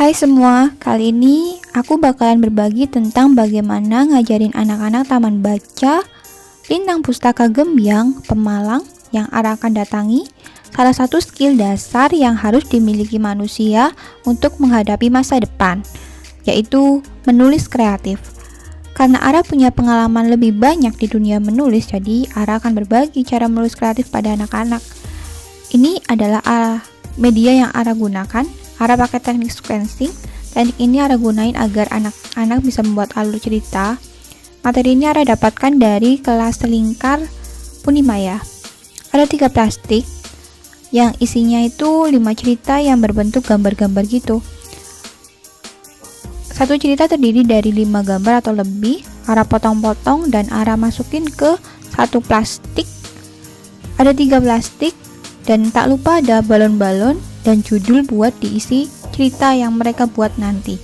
Hai semua, kali ini aku bakalan berbagi tentang bagaimana ngajarin anak-anak taman baca Lintang Pustaka Gembyang, Pemalang yang Ara akan datangi, salah satu skill dasar yang harus dimiliki manusia untuk menghadapi masa depan, yaitu menulis kreatif. Karena Ara punya pengalaman lebih banyak di dunia menulis, jadi Ara akan berbagi cara menulis kreatif pada anak-anak. Ini adalah media yang Ara gunakan. Ara pakai teknik sequencing. Teknik ini Ara gunain agar anak-anak bisa membuat alur cerita. Materi ini Ara dapatkan dari kelas Selingkar Unimaya. Ada 3 plastik yang isinya itu 5 cerita yang berbentuk gambar-gambar gitu. Satu cerita terdiri dari 5 gambar atau lebih. Ara potong-potong dan Ara masukin ke satu plastik. Ada 3 plastik dan tak lupa ada balon-balon dan judul buat diisi cerita yang mereka buat nanti.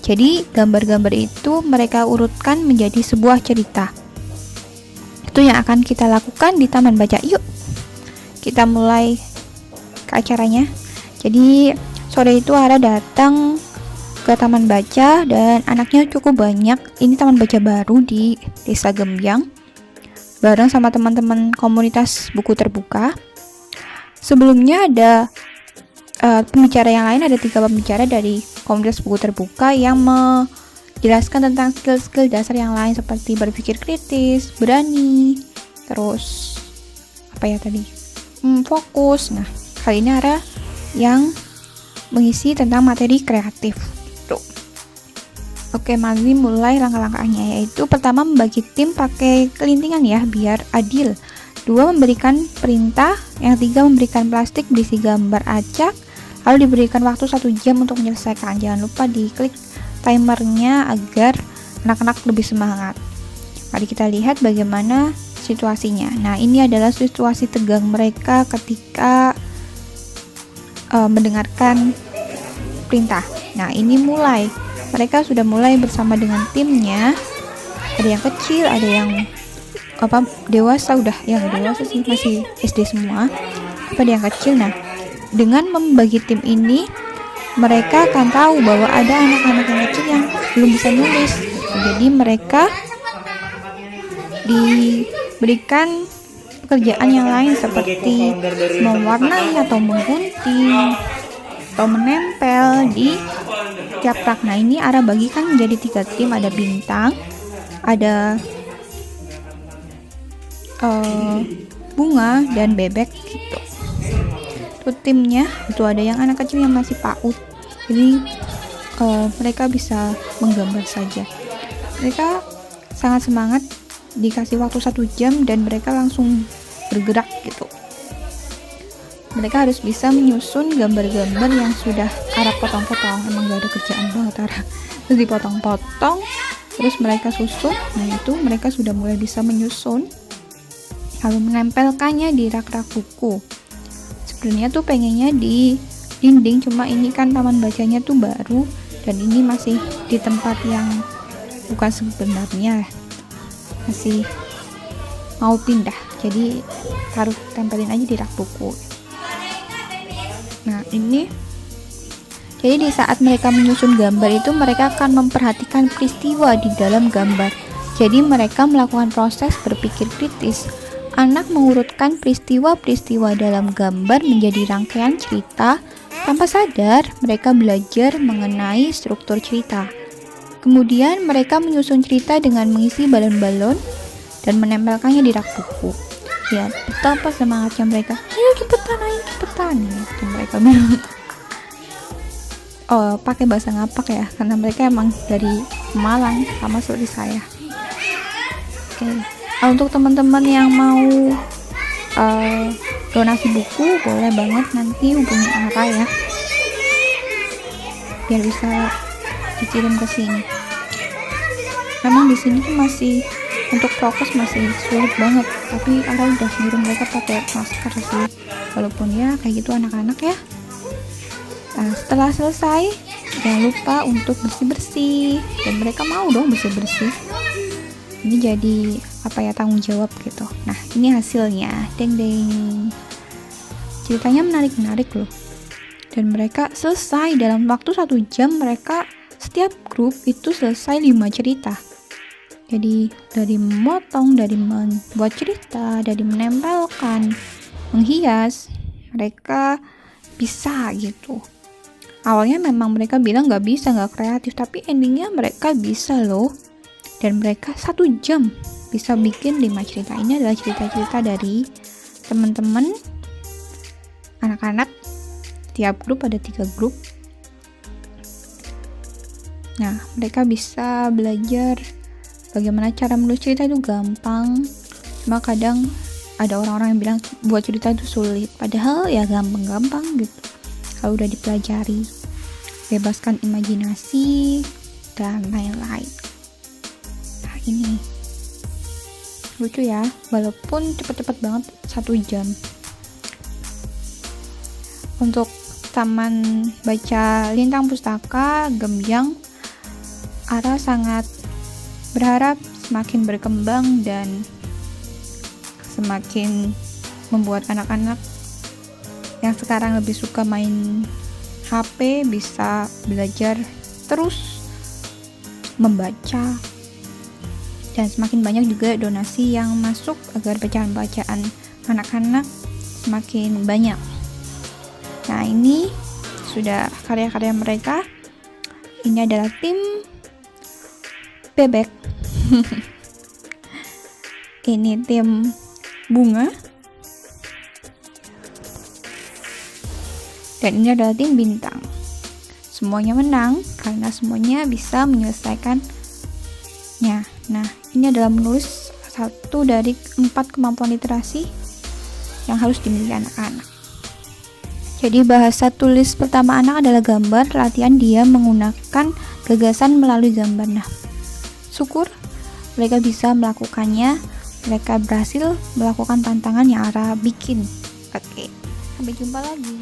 Jadi gambar-gambar itu mereka urutkan menjadi sebuah cerita. Itu yang akan kita lakukan di Taman Baca. Yuk kita mulai ke acaranya. Jadi sore itu Ara datang ke Taman Baca dan anaknya cukup banyak. Ini taman baca baru di Desa Gembyang, bareng sama teman-teman komunitas buku terbuka. Sebelumnya ada pembicara yang lain, ada 3 pembicara dari komunitas buku terbuka yang menjelaskan tentang skill-skill dasar yang lain seperti berpikir kritis, berani, terus fokus. Nah, kali ini Ara yang mengisi tentang materi kreatif gitu. Oke, mari mulai langkah-langkahnya, yaitu pertama membagi tim pakai kelintingan ya biar adil. 2 memberikan perintah, yang 3 memberikan plastik berisi gambar acak, lalu diberikan waktu 1 jam untuk menyelesaikan. Jangan lupa diklik timernya agar anak-anak lebih semangat. Mari kita lihat bagaimana situasinya. Nah, ini adalah situasi tegang mereka ketika mendengarkan perintah. Nah, ini mereka sudah mulai bersama dengan timnya. Ada yang kecil, ada yang dewasa, yang dewasa sih masih SD semua, ada yang kecil. Nah, dengan membagi tim ini mereka akan tahu bahwa ada anak-anak yang kecil yang belum bisa nulis. Jadi mereka diberikan pekerjaan yang lain seperti mewarnai atau menggunting atau menempel di tiap rak. Nah, ini Ara bagikan menjadi 3 tim, ada bintang, ada bunga dan bebek gitu. Itu timnya, itu ada yang anak kecil yang masih PAUD, jadi mereka bisa menggambar saja. Mereka sangat semangat, dikasih waktu 1 jam dan mereka langsung bergerak gitu. Mereka harus bisa menyusun gambar-gambar yang sudah Ara potong-potong. Emang gak ada kerjaan banget Ara, terus dipotong-potong, terus mereka susun. Nah, itu mereka sudah mulai bisa menyusun lalu menempelkannya di rak-rak buku. Sebenarnya tuh pengennya di dinding, cuma ini kan taman bacanya tuh baru dan ini masih di tempat yang bukan sebenarnya, masih mau pindah, jadi harus tempelin aja di rak buku. Nah, ini jadi di saat mereka menyusun gambar itu mereka akan memperhatikan peristiwa di dalam gambar. Jadi mereka melakukan proses berpikir kritis. Anak mengurutkan peristiwa-peristiwa dalam gambar menjadi rangkaian cerita. Tanpa sadar, mereka belajar mengenai struktur cerita. Kemudian, mereka menyusun cerita dengan mengisi balon-balon dan menempelkannya di rak buku. Ya, betapa semangatnya mereka. Ayo cepetan. Itu mereka bilang. Pakai bahasa ngapak ya, karena mereka emang dari Malang, sama seperti saya. Oke. Untuk teman-teman yang mau donasi buku, boleh banget nanti hubungi Ara ya, biar bisa dikirim ke sini. Memang di sini tuh masih untuk prokes masih sulit banget, tapi Ara udah suruh mereka pakai masker sih, walaupun ya kayak gitu anak-anak ya. Nah, setelah selesai jangan lupa untuk bersih-bersih, dan mereka mau dong bersih-bersih. Ini jadi tanggung jawab gitu. Nah, ini hasilnya, deng. Ceritanya menarik loh. Dan mereka selesai dalam waktu 1 jam. Mereka setiap grup itu selesai 5 cerita. Jadi dari memotong, dari membuat cerita, dari menempelkan, menghias, mereka bisa gitu. Awalnya memang mereka bilang gak bisa, gak kreatif, tapi endingnya mereka bisa loh. Dan mereka 1 jam bisa bikin 5 cerita. Ini adalah cerita-cerita dari teman-teman anak-anak. Tiap grup ada 3 grup. Nah, mereka bisa belajar bagaimana cara menulis cerita. Itu gampang, cuma kadang ada orang-orang yang bilang buat cerita itu sulit, padahal ya gampang-gampang gitu kalau udah dipelajari. Bebaskan imajinasi dan lain-lain. Nah, ini lucu ya, walaupun cepet-cepet banget 1 jam. Untuk Taman Baca Lintang Pustaka Gembyang, Ara sangat berharap semakin berkembang dan semakin membuat anak-anak yang sekarang lebih suka main HP bisa belajar terus membaca, dan semakin banyak juga donasi yang masuk agar bacaan-bacaan anak-anak semakin banyak. Nah, ini sudah karya-karya mereka. Ini adalah tim bebek. Ini tim bunga. Dan ini adalah tim bintang. Semuanya menang karena semuanya bisa menyelesaikannya. Nah, ini adalah menulis 1 dari 4 kemampuan literasi yang harus dimiliki anak-anak. Jadi bahasa tulis pertama anak adalah gambar. Latihan dia menggunakan gagasan melalui gambar. Nah, syukur mereka bisa melakukannya. Mereka berhasil melakukan tantangan yang Ara bikin. Oke, sampai jumpa lagi.